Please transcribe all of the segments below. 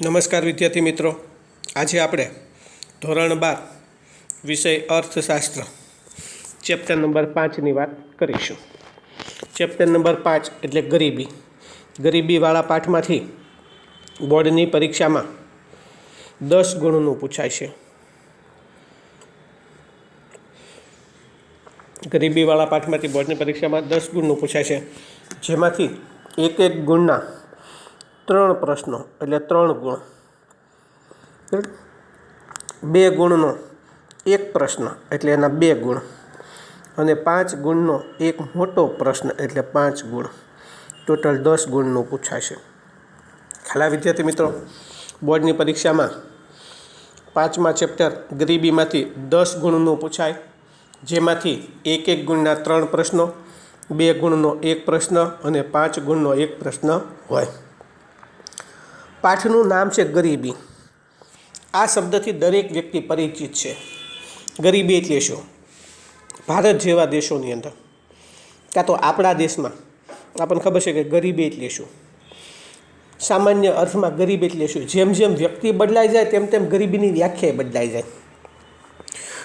નમસ્કાર વિદ્યાર્થી મિત્રો, આજે આપણે ધોરણ 12 વિષય અર્થશાસ્ત્ર ચેપ્ટર નંબર 5ની વાત કરીશું. ચેપ્ટર નંબર 5 એટલે ગરીબી. ગરીબીવાળા પાઠમાંથી બોર્ડની પરીક્ષામાં 10 ગુણનું પૂછાય છે. ગરીબીવાળા પાઠમાંથી બોર્ડની પરીક્ષામાં 10 ગુણનું પૂછાય છે, જેમાંથી એક ગુણના 3 પ્રશ્નો એટલે 3 ગુણ. 2 ગુણનો 1 પ્રશ્ન એટલે એના 2 ગુણ, અને 5 ગુણનો એક મોટો પ્રશ્ન એટલે 5 ગુણ. ટોટલ 10 ગુણનું પૂછાય છે. ખાલા વિદ્યાર્થી મિત્રો, બોર્ડની પરીક્ષામાં 5મા ચેપ્ટર ગરીબીમાંથી 10 ગુણનું પૂછાય, જેમાંથી એક ગુણના 3 પ્રશ્નો, 2 ગુણનો 1 પ્રશ્ન અને 5 ગુણનો 1 પ્રશ્ન હોય. પાઠનું નામ છે ગરીબી. આ શબ્દથી દરેક વ્યક્તિ પરિચિત છે. ગરીબી એટલે શું? ભારત જેવા દેશોની અંદર, કાં તો આપણા દેશમાં આપણને ખબર છે કે ગરીબી એટલે શું. સામાન્ય અર્થમાં ગરીબી એટલે શું? જેમ જેમ વ્યક્તિ બદલાઈ જાય તેમ તેમ ગરીબીની વ્યાખ્યા બદલાઈ જાય.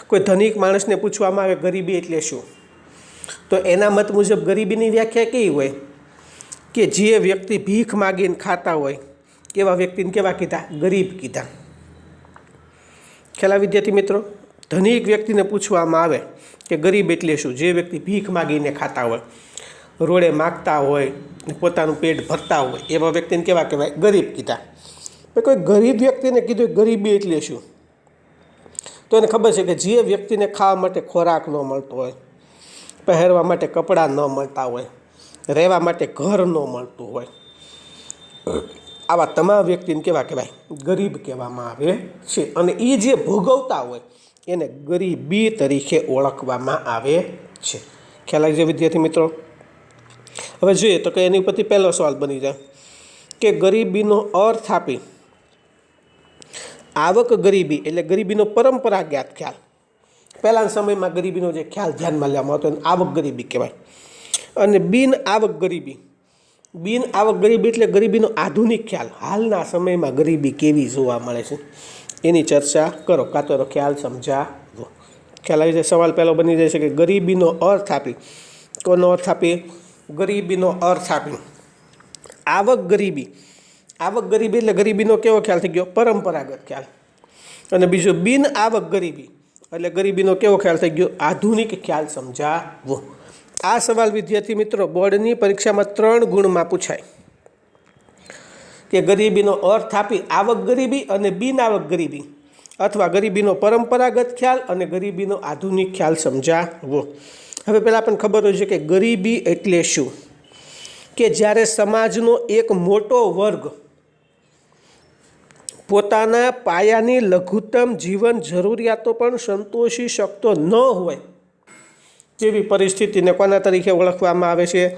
કોઈ ધનિક માણસને પૂછવામાં આવે ગરીબી એટલે શું, તો એના મત મુજબ ગરીબીની વ્યાખ્યા કેવી હોય કે જે વ્યક્તિ ભીખ માગીને ખાતા હોય એવા વ્યક્તિને કેવા કીધા? ગરીબ કીધા. ખેલા વિદ્યાર્થી મિત્રો, ધનિક વ્યક્તિને પૂછવામાં આવે કે ગરીબ એટલે શું, જે વ્યક્તિ ભીખ માગીને ખાતા હોય, રોડે માગતા હોય, પોતાનું પેટ ભરતા હોય, એવા વ્યક્તિને કેવા કહેવાય? ગરીબ કીધા. કોઈ ગરીબ વ્યક્તિને કીધું ગરીબી એટલે શું, તો એને ખબર છે કે જે વ્યક્તિને ખાવા માટે ખોરાક ન મળતો હોય, પહેરવા માટે કપડાં ન મળતા હોય, રહેવા માટે ઘર ન મળતું હોય, આવા તમામ વ્યક્તિને કેવા કહેવાય? ગરીબ કહેવામાં આવે છે. અને એ જે ભોગવતા હોય એને ગરીબી તરીકે ઓળખવામાં આવે છે. ખ્યાલ આવી જાય વિદ્યાર્થી મિત્રો? હવે જોઈએ તો કે એની ઉપરથી પહેલો સવાલ બની જાય કે ગરીબીનો અર્થ આપી. આવક ગરીબી એટલે ગરીબીનો પરંપરાગત ખ્યાલ. પહેલાંના સમયમાં ગરીબીનો જે ખ્યાલ ધ્યાનમાં લેવામાં આવતો એને આવક ગરીબી કહેવાય. અને બિન આવક ગરીબી. બિન આવક ગરીબી એટલે ગરીબીનો આધુનિક ખ્યાલ. હાલના સમયમાં ગરીબી કેવી જોવા મળે છે એની ચર્ચા કરો, કાં તો ખ્યાલ સમજાવો. ખ્યાલ આવી જાય. સવાલ પહેલો બની જાય છે કે ગરીબીનો અર્થ આપી. કોનો અર્થ આપી? ગરીબીનો અર્થ આપી. આવક ગરીબી. આવક ગરીબી એટલે ગરીબીનો કેવો ખ્યાલ થઈ ગયો? પરંપરાગત ખ્યાલ. અને બીજો બિન આવક ગરીબી એટલે ગરીબીનો કેવો ખ્યાલ થઈ ગયો? આધુનિક ખ્યાલ સમજાવો. આ સવાલ વિદ્યાર્થી મિત્રો બોર્ડની પરીક્ષામાં 3 ગુણમાં પૂછાય કે ગરીબીનો અર્થ આપી આવક ગરીબી અને બિન આવક ગરીબી, અથવા ગરીબીનો પરંપરાગત ખ્યાલ અને ગરીબીનો આધુનિક ખ્યાલ સમજાવો. હવે પહેલાં આપણને ખબર હોય છે કે ગરીબી એટલે શું, કે જ્યારે સમાજનો એક મોટો વર્ગ પોતાના પાયાની લઘુત્તમ જીવન જરૂરિયાતો પણ સંતોષી શકતો ન હોય તેવી પરિસ્થિતિને કોના તરીકે ઓળખવામાં આવે છે?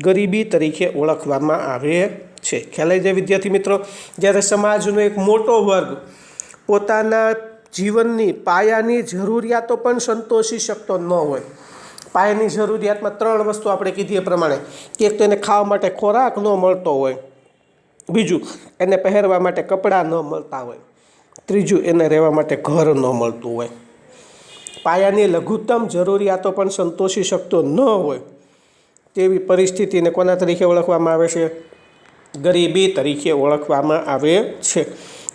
ગરીબી તરીકે ઓળખવામાં આવે છે. ખ્યાલ આવી જાય વિદ્યાર્થી મિત્રો? જ્યારે સમાજનો એક મોટો વર્ગ પોતાના જીવનની પાયાની જરૂરિયાતો પણ સંતોષી શકતો ન હોય. પાયાની જરૂરિયાતમાં 3 વસ્તુ આપણે કીધી એ પ્રમાણે, એક તો એને ખાવા માટે ખોરાક ન મળતો હોય, બીજું એને પહેરવા માટે કપડાં ન મળતા હોય, ત્રીજું એને રહેવા માટે ઘર ન મળતું હોય. પાયાની લઘુત્તમ જરૂરિયાતો પણ સંતોષી શકતો ન હોય તેવી પરિસ્થિતિને કોના તરીકે ઓળખવામાં આવે છે? ગરીબી તરીકે ઓળખવામાં આવે છે.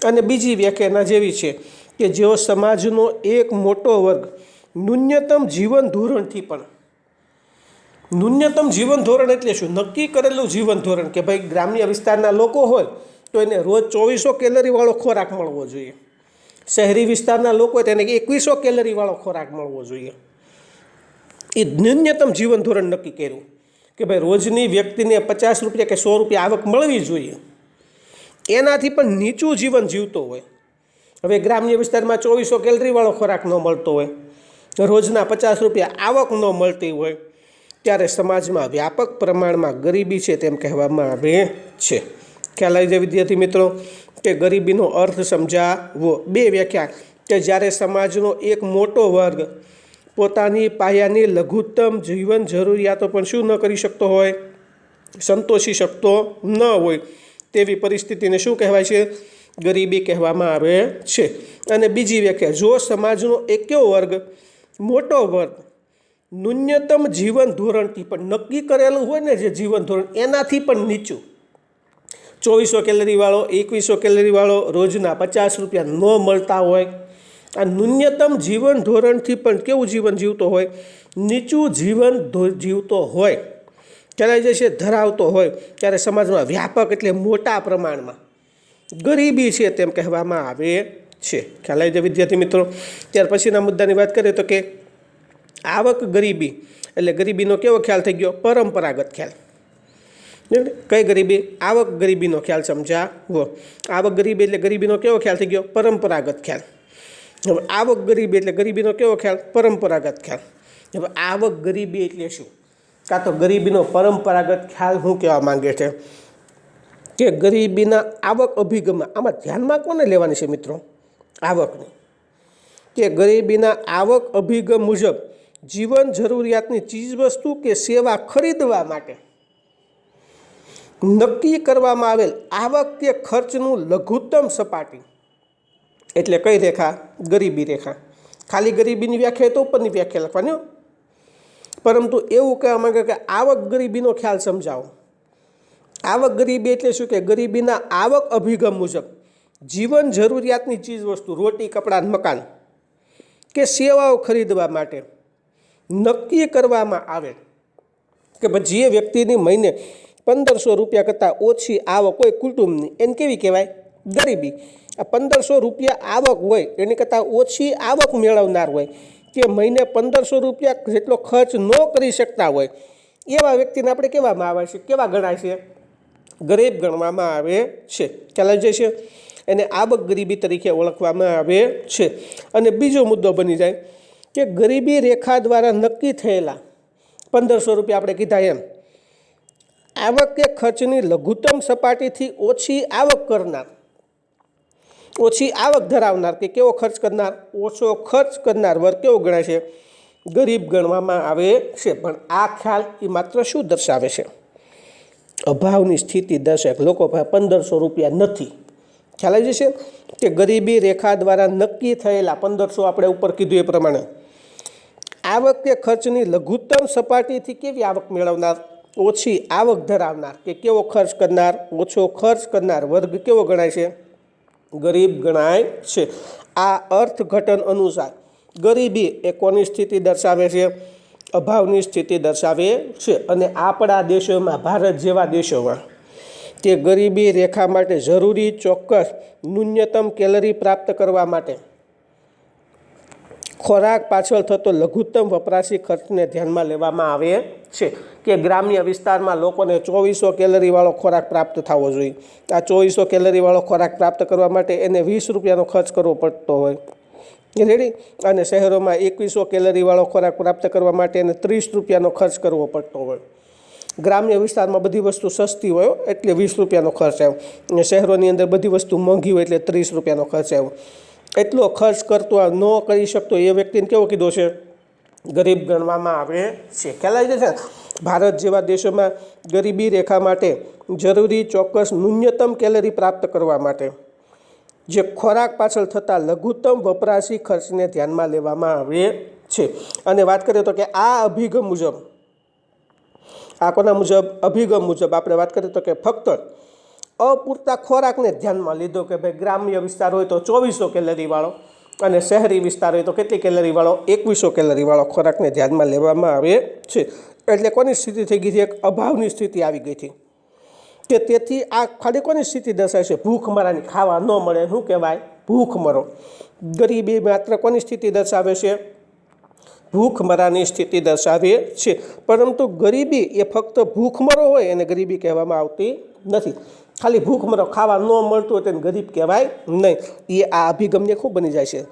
અને બીજી વ્યાખ્યાના જેવી છે કે જેઓ સમાજનો એક મોટો વર્ગ ન્યૂનતમ જીવન ધોરણથી પણ, ન્યૂનતમ જીવન ધોરણ એટલે શું? નક્કી કરેલું જીવન ધોરણ, કે ભાઈ ગ્રામ્ય વિસ્તારના લોકો હોય તો એને રોજ 2400 કેલરીવાળો ખોરાક મળવો જોઈએ. શહેરી વિસ્તારના લોકો હોય તેને 2100 કેલરીવાળો ખોરાક મળવો જોઈએ. એ ન્યૂનતમ જીવન ધોરણ નક્કી કર્યું કે ભાઈ રોજની વ્યક્તિને 50 રૂપિયા કે 100 રૂપિયા આવક મળવી જોઈએ. એનાથી પણ નીચું જીવન જીવતો હોય. હવે ગ્રામ્ય વિસ્તારમાં 2400 કેલરીવાળો ખોરાક ન મળતો હોય, રોજના 50 રૂપિયા આવક ન મળતી હોય, ત્યારે સમાજમાં વ્યાપક પ્રમાણમાં ગરીબી છે તેમ કહેવામાં આવે છે. ખ્યાલ આવી જાય વિદ્યાર્થી મિત્રો કે ગરીબીનો અર્થ સમજાવો. 2 વ્યાખ્યા કે જ્યારે સમાજનો એક મોટો વર્ગ પોતાની પાયાની લઘુત્તમ જીવન જરૂરિયાતો પણ શું ન કરી શકતો હોય? સંતોષી શકતો ન હોય તેવી પરિસ્થિતિને શું કહેવાય છે? ગરીબી કહેવામાં આવે છે. અને બીજી વ્યાખ્યા, જો સમાજનો એકેયો વર્ગ, મોટો વર્ગ ન્યૂનતમ જીવન ધોરણથી પણ નક્કી કરેલું હોય ને જે જીવન ધોરણ એનાથી પણ નીચું, 2400 કેલરીવાળો, 2100 કેલરીવાળો રોજના 50 રૂપિયા ન મળતા હોય, આ ન્યૂનતમ જીવન ધોરણથી પણ કેવું જીવન જીવતો હોય, નીચું જીવન જીવતો હોય, ત્યારે જે છે ધરાવતો હોય, ત્યારે સમાજમાં વ્યાપક એટલે મોટા પ્રમાણમાં ગરીબી છે તેમ કહેવામાં આવે છે. ખ્યાલ આવી જાય વિદ્યાર્થી મિત્રો. ત્યાર પછીના મુદ્દાની વાત કરીએ તો કે આવક ગરીબી એટલે ગરીબીનો કેવો ખ્યાલ થઈ ગયો? પરંપરાગત ખ્યાલ. કઈ ગરીબી? આવક ગરીબીનો ખ્યાલ સમજાવો. આવક ગરીબી એટલે ગરીબીનો કેવો ખ્યાલ થઈ ગયો? પરંપરાગત ખ્યાલ. હવે આવક ગરીબી એટલે ગરીબીનો કેવો ખ્યાલ? પરંપરાગત ખ્યાલ. હવે આવક ગરીબી એટલે શું? કાં તો ગરીબીનો પરંપરાગત ખ્યાલ શું કહેવા માંગે છે કે ગરીબીના આવક અભિગમમાં, આમાં ધ્યાનમાં કોને લેવાની છે મિત્રો? આવકની. કે ગરીબીના આવક અભિગમ મુજબ જીવન જરૂરિયાતની ચીજવસ્તુ કે સેવા ખરીદવા માટે નક્કી કરવામાં આવેલ આવક કે ખર્ચનું લઘુત્તમ સપાટી એટલે કઈ રેખા? ગરીબી રેખા. ખાલી ગરીબીની વ્યાખ્યા તો ઉપરની વ્યાખ્યા લખવાની, પરંતુ એવું કહેવા માંગે કે આવક ગરીબીનો ખ્યાલ સમજાવો. આવક ગરીબી એટલે શું? કે ગરીબીના આવક અભિગમ મુજબ જીવન જરૂરિયાતની ચીજવસ્તુ, રોટી, કપડાં, મકાન કે સેવાઓ ખરીદવા માટે નક્કી કરવામાં આવે કે જે વ્યક્તિની મહિને 1500 રૂપિયા કરતાં ઓછી આવક હોય કુટુંબની, એને કેવી કહેવાય? ગરીબી. આ 1500 રૂપિયા આવક હોય એની કરતાં ઓછી આવક મેળવનાર હોય કે મહિને 1500 રૂપિયા જેટલો ખર્ચ ન કરી શકતા હોય એવા વ્યક્તિને આપણે કહેવામાં આવે છે, કેવા ગણાય છે? ગરીબ ગણવામાં આવે છે. ખ્યાલ આવી જાય છે? એને આવક ગરીબી તરીકે ઓળખવામાં આવે છે. અને બીજો મુદ્દો બની જાય કે ગરીબી રેખા દ્વારા નક્કી થયેલા 1500 રૂપિયા આપણે કીધા એમ, આવક કે ખર્ચની લઘુત્તમ સપાટીથી ઓછી આવક કરનાર, ઓછી આવક ધરાવનાર કે કેવો ખર્ચ કરનાર? ઓછો ખર્ચ કરનાર વર્ગ કેવો ગણાય છે? ગરીબ ગણવામાં આવે છે. પણ આ ખ્યાલ એ માત્ર શું દર્શાવે છે? અભાવની સ્થિતિ દર્શાવે. લોકો પાસે 1500 રૂપિયા નથી. ખ્યાલ આવી જશે કે ગરીબી રેખા દ્વારા નક્કી થયેલા 1500 આપણે ઉપર કીધું એ પ્રમાણે આવક કે ખર્ચની લઘુત્તમ સપાટીથી કેવી આવક મેળવનાર? ઓછી આવક ધરાવનાર કે કેવો ખર્ચ કરનાર? ઓછો ખર્ચ કરનાર વર્ગ કેવો ગણાય છે? ગરીબ ગણાય છે. આ અર્થઘટન અનુસાર ગરીબી એ કોની સ્થિતિ દર્શાવે છે? અભાવની સ્થિતિ દર્શાવે છે. અને આપણા દેશોમાં, ભારત જેવા દેશોમાં તે ગરીબી રેખા માટે જરૂરી ચોક્કસ ન્યૂનતમ કેલરી પ્રાપ્ત કરવા માટે ખોરાક પાછળ થતો લઘુત્તમ વપરાશી ખર્ચને ધ્યાનમાં લેવામાં આવે છે. કે ગ્રામ્ય વિસ્તારમાં લોકોને 2400 કેલરીવાળો ખોરાક પ્રાપ્ત થવો જોઈએ. આ 2400 કેલરીવાળો ખોરાક પ્રાપ્ત કરવા માટે એને 20 રૂપિયાનો ખર્ચ કરવો પડતો હોય, રેડી. અને શહેરોમાં 2100 કેલરીવાળો ખોરાક પ્રાપ્ત કરવા માટે એને 30 રૂપિયાનો ખર્ચ કરવો પડતો હોય. ગ્રામ્ય વિસ્તારમાં બધી વસ્તુ સસ્તી હોય એટલે 20 રૂપિયાનો ખર્ચ આવ્યો, અને શહેરોની અંદર બધી વસ્તુ મોંઘી હોય એટલે 30 રૂપિયાનો ખર્ચ આવ્યો. એટલો ખર્ચ કરતો ન કરી શકતો એ વ્યક્તિને કેવો કીધો છે? ગરીબ ગણવામાં આવે છે. ખ્યાલ આવી જાય છે? ભારત જેવા દેશોમાં ગરીબી રેખા માટે જરૂરી ચોક્કસ ન્યૂનતમ કેલરી પ્રાપ્ત કરવા માટે જે ખોરાક પાછળ થતા લઘુત્તમ વપરાશી ખર્ચને ધ્યાનમાં લેવામાં આવે છે. અને વાત કરીએ તો કે આ અભિગમ મુજબ, આ કોના મુજબ? અભિગમ મુજબ આપણે વાત કરીએ તો કે ફક્ત અપૂરતા ખોરાકને ધ્યાનમાં લીધો કે ભાઈ ગ્રામ્ય વિસ્તાર હોય તો 2400 કેલરીવાળો અને શહેરી વિસ્તાર હોય તો કેટલી કેલરીવાળો? 2100 કેલરીવાળો ખોરાકને ધ્યાનમાં લેવામાં આવે છે. એટલે કોની સ્થિતિ થઈ ગઈ છે? એક અભાવની સ્થિતિ આવી ગઈ છે. કે તેથી આ ખાલી કોની સ્થિતિ દર્શાવે છે? ભૂખમરાની. ખાવા ન મળે શું કહેવાય? ભૂખમરો. ગરીબી માત્ર કોની સ્થિતિ દર્શાવે છે? ભૂખમરાની સ્થિતિ દર્શાવે છે. પરંતુ ગરીબી એ ફક્ત ભૂખમરો હોય એને ગરીબી કહેવામાં આવતી નથી. ખાલી ભૂખમરો, ખાવા ન મળતું હોય તેને ગરીબ કહેવાય નહીં. એ આ અભિગમને ખૂબ બની જાય છે?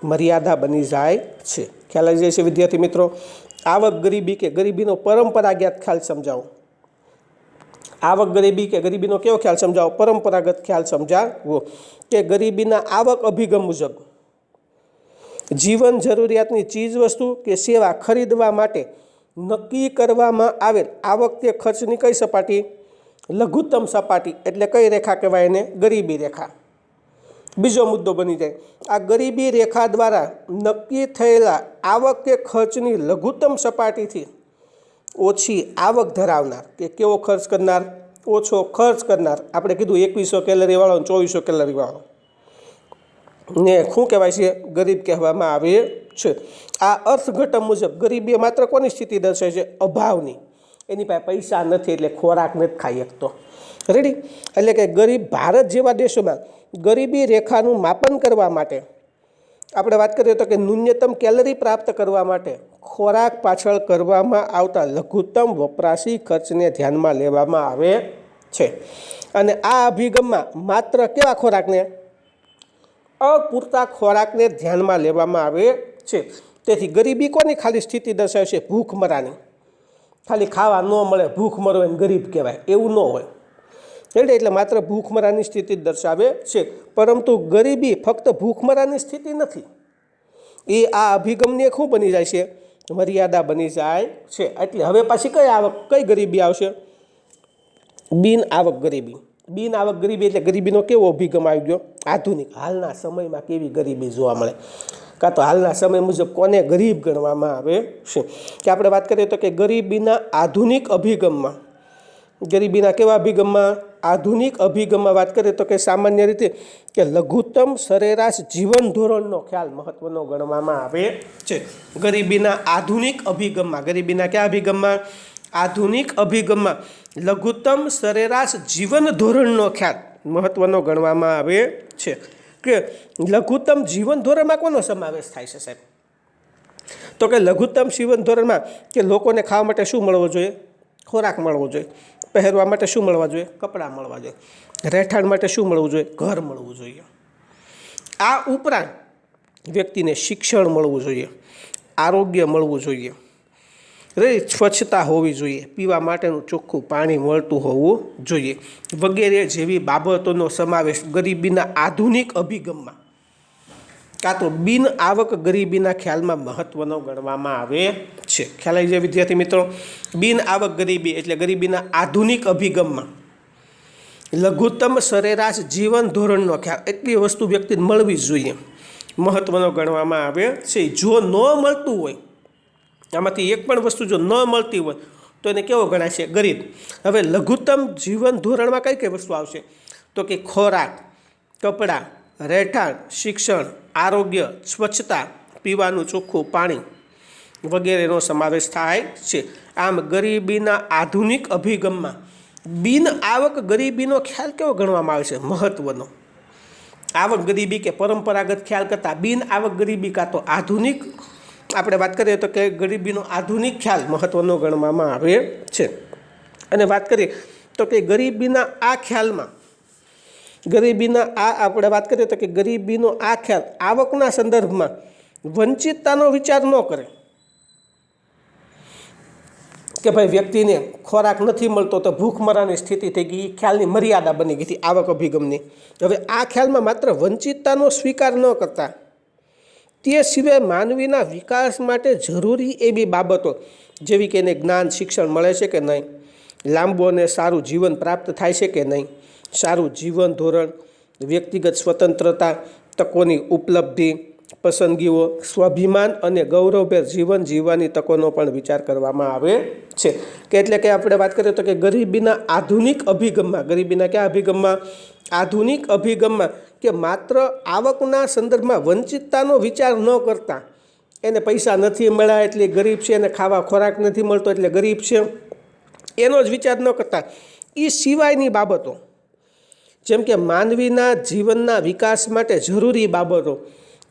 મર્યાદા બની જાય છે. ખ્યાલ આવી જાય છે વિદ્યાર્થી મિત્રો? આવક ગરીબી કે ગરીબીનો પરંપરાગત ખ્યાલ સમજાવો. આવક ગરીબી કે ગરીબીનો કેવો ખ્યાલ સમજાવો? પરંપરાગત ખ્યાલ સમજાવો. કે ગરીબીના આવક અભિગમ મુજબ જીવન જરૂરિયાતની ચીજવસ્તુ કે સેવા ખરીદવા માટે નક્કી કરવામાં આવેલ આવક કે ખર્ચની કઈ સપાટી? લઘુત્તમ સપાટી એટલે કઈ રેખા કહેવાય એને? ગરીબી રેખા. બીજો મુદ્દો બની જાય આ ગરીબી રેખા દ્વારા નક્કી થયેલા આવક કે ખર્ચની લઘુત્તમ સપાટીથી ઓછી આવક ધરાવનાર કે કેવો ખર્ચ કરનાર, ઓછો ખર્ચ કરનાર. આપણે કીધું 2100 કેલરીવાળો અને 2400 કેલરીવાળો ને શું કહેવાય છે? ગરીબ કહેવામાં આવે છે. આ અર્થઘટન મુજબ ગરીબી માત્ર કોની સ્થિતિ દર્શાવે છે? અભાવની. એની પાસે પૈસા નથી એટલે ખોરાક નથી ખાઈ શકતો. રેડી? એટલે કે ગરીબ ભારત જેવા દેશોમાં ગરીબી રેખાનું માપન કરવા માટે આપણે વાત કરીએ તો કે ન્યૂનતમ કેલરી પ્રાપ્ત કરવા માટે ખોરાક પાછળ કરવામાં આવતા લઘુત્તમ વપરાશી ખર્ચને ધ્યાનમાં લેવામાં આવે છે. અને આ અભિગમમાં માત્ર કેવા ખોરાકને? અપૂરતા ખોરાકને ધ્યાનમાં લેવામાં આવે છે. તેથી ગરીબી કોની ખાલી સ્થિતિ દર્શાવે છે? ભૂખમરાની. ખાલી ખાવા ન મળે ભૂખમરો એને ગરીબ કહેવાય એવું ન હોય. એટલે માત્ર ભૂખમરાની સ્થિતિ દર્શાવે છે. પરંતુ ગરીબી ફક્ત ભૂખમરાની સ્થિતિ નથી. એ આ અભિગમની શું બની જાય છે? મર્યાદા બની જાય છે. એટલે હવે પાછી કઈ ગરીબી આવશે? બિન આવક ગરીબી. બિન આવક ગરીબી એટલે ગરીબીનો કેવો અભિગમ આવી ગયો? આધુનિક. હાલના સમયમાં કેવી ગરીબી જોવા મળે, કાં તો હાલના સમય મુજબ કોને ગરીબ ગણવામાં આવે છે? કે આપણે વાત કરીએ તો કે ગરીબીના આધુનિક અભિગમમાં, ગરીબીના કેવા અભિગમમાં? આધુનિક અભિગમમાં વાત કરીએ તો કે સામાન્ય રીતે કે લઘુત્તમ સરેરાશ જીવન ધોરણનો ખ્યાલ મહત્વનો ગણવામાં આવે છે. ગરીબીના આધુનિક અભિગમમાં, ગરીબીના કયા અભિગમમાં? આધુનિક અભિગમમાં લઘુત્તમ સરેરાશ જીવન ધોરણનો ખ્યાલ મહત્વનો ગણવામાં આવે છે. કે લઘુત્તમ જીવન ધોરણમાં કોનો સમાવેશ થાય છે સાહેબ? તો કે લઘુત્તમ જીવન ધોરણમાં કે લોકોને ખાવા માટે શું મળવો જોઈએ? ખોરાક મળવો જોઈએ. પહેરવા માટે શું મળવા જોઈએ? કપડાં મળવા જોઈએ. રહેઠાણ માટે શું મળવું જોઈએ? ઘર મળવું જોઈએ. આ ઉપરાંત વ્યક્તિને શિક્ષણ મળવું જોઈએ, આરોગ્ય મળવું જોઈએ, સ્વચ્છતા હોવી જોઈએ, પીવા માટેનું ચોખ્ખું પાણી મળતું હોવું જોઈએ વગેરે જેવી બાબતોનો સમાવેશ ગરીબીના આધુનિક અભિગમમાં કાં તો બિન આવક ગરીબીના ખ્યાલમાં મહત્વનો ગણવામાં આવે છે. ખ્યાલ આવી જાય વિદ્યાર્થી મિત્રો? બિન આવક ગરીબી એટલે ગરીબીના આધુનિક અભિગમમાં લઘુત્તમ સરેરાશ જીવન ધોરણનો ખ્યાલ, એટલી વસ્તુ વ્યક્તિને મળવી જ જોઈએ, મહત્વનો ગણવામાં આવે છે. જો ન મળતું હોય, આમાંથી એક પણ વસ્તુ જો ન મળતી હોય તો એને કેવો ગણાય છે? ગરીબ. હવે લઘુત્તમ જીવન ધોરણમાં કઈ કઈ વસ્તુ આવશે? તો કે ખોરાક, કપડાં, રહેઠાણ, શિક્ષણ, આરોગ્ય, સ્વચ્છતા, પીવાનું ચોખ્ખું પાણી વગેરેનો સમાવેશ થાય છે. આમ ગરીબીના આધુનિક અભિગમમાં બિન આવક ગરીબીનો ખ્યાલ કેવો ગણવામાં આવે છે? મહત્વનો. આવક ગરીબી કે પરંપરાગત ખ્યાલ કરતાં બિન આવક ગરીબી કાં તો આધુનિક આપણે વાત કરીએ તો કે ગરીબીનો આધુનિક ખ્યાલ મહત્વનો ગણવામાં આવે છે. અને વાત કરીએ તો કે ગરીબીના આ ખ્યાલમાં આપણે વાત કરીએ તો કે ગરીબીનો આ ખ્યાલ આવકના સંદર્ભમાં વંચિતતાનો વિચાર ન કરે કે ભાઈ વ્યક્તિને ખોરાક નથી મળતો તો ભૂખમરાની સ્થિતિ થઈ ગઈ. એ ખ્યાલની મર્યાદા બની ગઈ હતી આવક અભિગમની. હવે આ ખ્યાલમાં માત્ર વંચિતતાનો સ્વીકાર ન કરતા તે સિવાય માનવીના વિકાસ માટે જરૂરી એવી બાબતો જેવી કે એને જ્ઞાન શિક્ષણ મળે છે કે નહીં, લાંબુ અને સારું જીવન પ્રાપ્ત થાય છે કે નહીં, સારું જીવન ધોરણ, વ્યક્તિગત સ્વતંત્રતા, તકોની ઉપલબ્ધિ, પસંદગીઓ, સ્વાભિમાન અને ગૌરવભેર જીવન જીવવાની તકોનો પણ વિચાર કરવામાં આવે છે. કે એટલે કે આપણે વાત કરીએ તો કે ગરીબીના આધુનિક અભિગમમાં, ગરીબીના કયા અભિગમમાં? આધુનિક અભિગમમાં કે માત્ર આવકના સંદર્ભમાં વંચિતતાનો વિચાર ન કરતા એને પૈસા નથી મળ્યા એટલે ગરીબ છે, એને ખાવા ખોરાક નથી મળતો એટલે ગરીબ છે, એનો જ વિચાર ન કરતા એ સિવાયની બાબતો જેમ કે માનવીના જીવનના વિકાસ માટે જરૂરી બાબતો.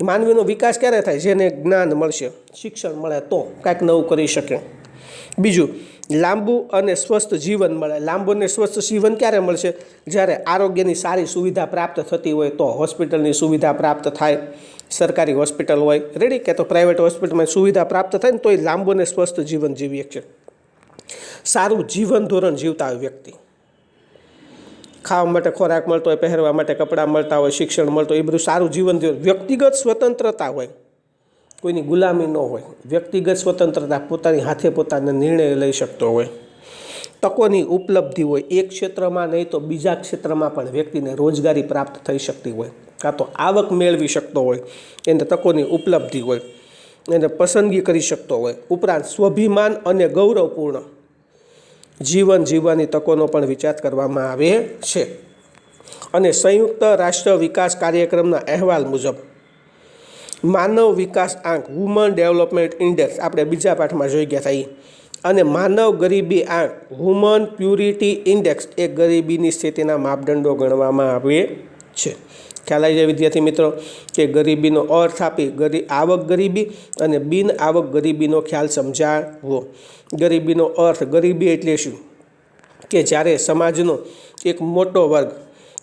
માનવીનો વિકાસ ક્યારે થાય? જેને જ્ઞાન મળશે, શિક્ષણ મળે તો કાંઈક નવું કરી શકે. બીજું, લાંબુ અને સ્વસ્થ જીવન મળે. લાંબુ અને સ્વસ્થ જીવન ક્યારે મળશે? જ્યારે આરોગ્યની સારી સુવિધા પ્રાપ્ત થતી હોય તો, હોસ્પિટલની સુવિધા પ્રાપ્ત થાય, સરકારી હોસ્પિટલ હોય રેડી કે તો પ્રાઇવેટ હોસ્પિટલમાં સુવિધા પ્રાપ્ત થાય ને તો એ લાંબુ અને સ્વસ્થ જીવન જીવી શકે. સારું જીવન ધોરણ જીવતા હોય વ્યક્તિ, ખાવા માટે ખોરાક મળતો હોય, પહેરવા માટે કપડાં મળતા હોય, શિક્ષણ મળતું હોય, એ બધું સારું જીવન ધોરણ. વ્યક્તિગત સ્વતંત્રતા હોય, કોઈની ગુલામી ન હોય, વ્યક્તિગત સ્વતંત્રતા, પોતાની હાથે પોતાના નિર્ણય લઈ શકતો હોય. તકોની ઉપલબ્ધિ હોય, એક ક્ષેત્રમાં નહીં તો બીજા ક્ષેત્રમાં પણ વ્યક્તિને રોજગારી પ્રાપ્ત થઈ શકતી હોય, કાં તો આવક મેળવી શકતો હોય, એને તકોની ઉપલબ્ધિ હોય, એને પસંદગી કરી શકતો હોય, ઉપરાંત સ્વાભિમાન અને ગૌરવપૂર્ણ જીવન જીવવાની તકોનો પણ વિચાર કરવામાં આવે છે. અને સંયુક્ત રાષ્ટ્ર વિકાસ કાર્યક્રમના અહેવાલ મુજબ માનવ વિકાસ આંક વુમન ડેવલપમેન્ટ ઇન્ડેક્સ આપણે બીજા પાઠમાં જોઈ ગયા હતા અને માનવ ગરીબી આંક વુમન પ્યુરિટી ઇન્ડેક્સ એ ગરીબીની સ્થિતિના માપદંડો ગણવામાં આવે છે. ખ્યાલ આવી જાય વિદ્યાર્થી મિત્રો કે ગરીબીનો અર્થ આપી આવક ગરીબી અને બિન આવક ગરીબીનો ખ્યાલ સમજાવવો. ગરીબીનો અર્થ ગરીબી એટલે શું કે જ્યારે સમાજનો એક મોટો વર્ગ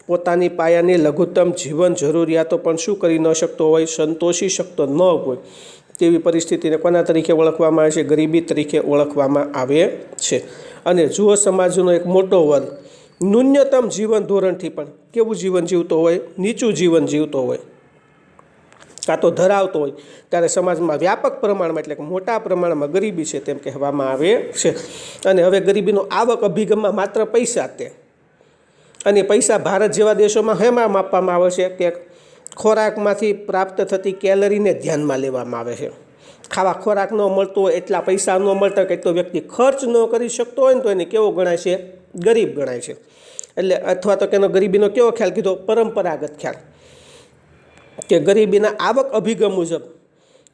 પોતાની પાયાની લઘુત્તમ જીવન જરૂરિયાતો પણ શું કરી ન શકતો હોય, સંતોષી શકતો ન હોય તેવી પરિસ્થિતિને કોના તરીકે ઓળખવામાં આવે છે? ગરીબી તરીકે ઓળખવામાં આવે છે. અને જો સમાજનો એક મોટો વર્ગ ન્યૂનતમ જીવન ધોરણથી પણ કેવું જીવન જીવતો હોય? નીચું જીવન જીવતો હોય કાં તો ધરાવતો હોય, ત્યારે સમાજમાં વ્યાપક પ્રમાણમાં એટલે કે મોટા પ્રમાણમાં ગરીબી છે તેમ કહેવામાં આવે છે. અને હવે ગરીબીનો આવક અભિગમમાં માત્ર પૈસા તે અને પૈસા ભારત જેવા દેશોમાં હેમાં માપવામાં આવે છે કે ખોરાકમાંથી પ્રાપ્ત થતી કેલરીને ધ્યાનમાં લેવામાં આવે છે. ખાવા ખોરાક ન મળતો હોય, એટલા પૈસા ન મળતા હોય, તો વ્યક્તિ ખર્ચ ન કરી શકતો હોય ને તો એને કેવો ગણાય છે? ગરીબ ગણાય છે. એટલે અથવા તો તેનો ગરીબીનો કેવો ખ્યાલ કીધો? પરંપરાગત ખ્યાલ કે ગરીબીના આવક અભિગમ મુજબ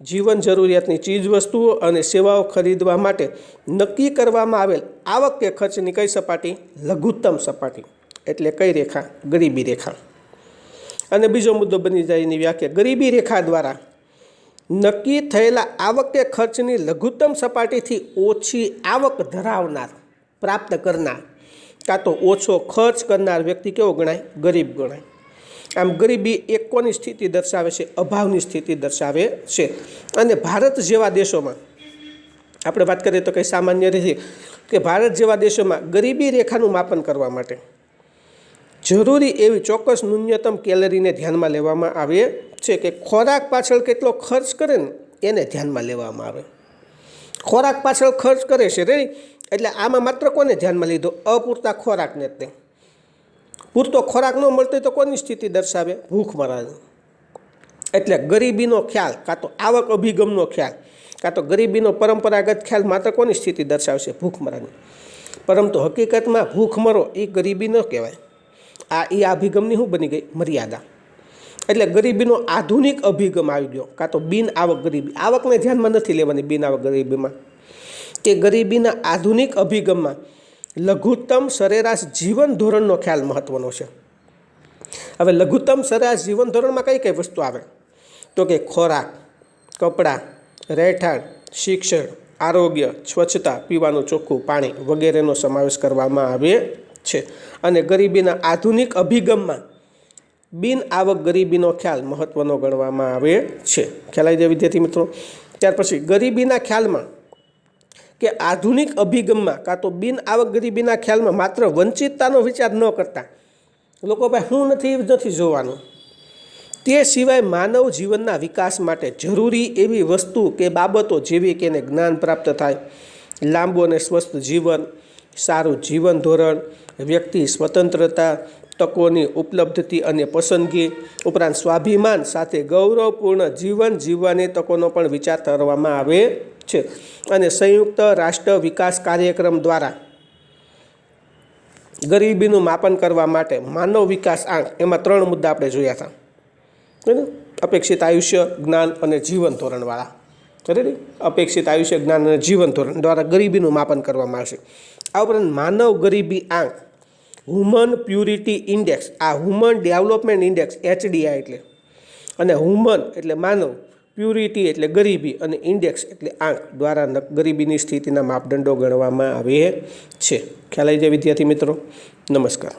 જીવન જરૂરિયાતની ચીજવસ્તુઓ અને સેવાઓ ખરીદવા માટે નક્કી કરવામાં આવેલ આવક કે ખર્ચની કઈ સપાટી? લઘુત્તમ સપાટી એટલે કઈ રેખા? ગરીબી રેખા. અને બીજો મુદ્દો બની જાય એની વ્યાખ્યા ગરીબી રેખા દ્વારા નક્કી થયેલા આવક કે ખર્ચની લઘુત્તમ સપાટીથી ઓછી આવક ધરાવનાર, પ્રાપ્ત કરનાર કાં તો ઓછો ખર્ચ કરનાર વ્યક્તિ કેવો ગણાય? ગરીબ ગણાય. આમ ગરીબી એક કોની સ્થિતિ દર્શાવે છે? અભાવની સ્થિતિ દર્શાવે છે. અને ભારત જેવા દેશોમાં આપણે વાત કરીએ તો કંઈ સામાન્ય રીતે કે ભારત જેવા દેશોમાં ગરીબી રેખાનું માપન કરવા માટે જરૂરી એવી ચોક્કસ ન્યૂનતમ કેલરીને ધ્યાનમાં લેવામાં આવે છે કે ખોરાક પાછળ કેટલો ખર્ચ કરે ને એને ધ્યાનમાં લેવામાં આવે. ખોરાક પાછળ ખર્ચ કરે છે રે, એટલે આમાં માત્ર કોને ધ્યાનમાં લીધો? અપૂરતા ખોરાકને જ. પૂરતો ખોરાક ન મળતો તો કોની સ્થિતિ દર્શાવે? ભૂખમરાની. એટલે ગરીબીનો ખ્યાલ કાં તો આવક અભિગમનો ખ્યાલ કાં તો ગરીબીનો પરંપરાગત ખ્યાલ માત્ર કોની સ્થિતિ દર્શાવશે? ભૂખમરાની. પરંતુ હકીકતમાં ભૂખમરો એ ગરીબી ન કહેવાય. એ અભિગમની શું બની ગઈ? મર્યાદા. એટલે ગરીબીનો આધુનિક અભિગમ આવી ગયો, કાં તો બિન આવક ગરીબી. આવકને ધ્યાનમાં નથી લેવાની બિન આવક ગરીબીમાં. કે ગરીબીના આધુનિક અભિગમમાં લઘુત્તમ સરેરાશ જીવન ધોરણનો ખ્યાલ મહત્ત્વનો છે. હવે લઘુત્તમ સરેરાશ જીવન ધોરણમાં કઈ કઈ વસ્તુ આવે? તો કે ખોરાક, કપડાં, રહેઠાણ, શિક્ષણ, આરોગ્ય, સ્વચ્છતા, પીવાનું ચોખ્ખું પાણી વગેરેનો સમાવેશ કરવામાં આવે છે. અને ગરીબીના આધુનિક અભિગમમાં બિન આવક ગરીબીનો ખ્યાલ મહત્ત્વનો ગણવામાં આવે છે. ખ્યાલ આવી જાય વિદ્યાર્થી મિત્રો? ત્યાર પછી ગરીબીના ખ્યાલમાં કે આધુનિક અભિગમમાં કાં તો બિન આવક ગરીબીના ખ્યાલમાં માત્ર વંચિતતાનો વિચાર ન કરતા લોકો ભાઈ હું નથી જોવાનું, તે સિવાય માનવ જીવનના વિકાસ માટે જરૂરી એવી વસ્તુ કે બાબતો જેવી કે એને જ્ઞાન પ્રાપ્ત થાય, લાંબુ અને સ્વસ્થ જીવન, સારું જીવન ધોરણ, વ્યક્તિ સ્વતંત્રતા, તકોની ઉપલબ્ધતિ અને પસંદગી, ઉપરાંત સ્વાભિમાન સાથે ગૌરવપૂર્ણ જીવન જીવવાની તકોનો પણ વિચાર કરવામાં આવે છે. અને સંયુક્ત રાષ્ટ્ર વિકાસ કાર્યક્રમ દ્વારા ગરીબીનું માપન કરવા માટે માનવ વિકાસ આંક એમાં 3 મુદ્દા આપણે જોયા હતા. અપેક્ષિત આયુષ્ય, જ્ઞાન અને જીવન ધોરણવાળા. બરાબર? અપેક્ષિત આયુષ્ય, જ્ઞાન અને જીવન ધોરણ દ્વારા ગરીબીનું માપન કરવામાં આવશે. આ ઉપરાંત માનવ ગરીબી આંક હ્યુમન પ્યુરિટી ઇન્ડેક્સ, આ હ્યુમન ડેવલપમેન્ટ ઇન્ડેક્સ HDI એટલે, અને હ્યુમન એટલે માનવ, પ્યુરિટી એટલે ગરીબી અને ઇન્ડેક્સ એટલે આંક દ્વારા ગરીબીની સ્થિતિના માપદંડો ગણવામાં આવે છે. ખ્યાલ આવી જાય વિદ્યાર્થી મિત્રો? નમસ્કાર.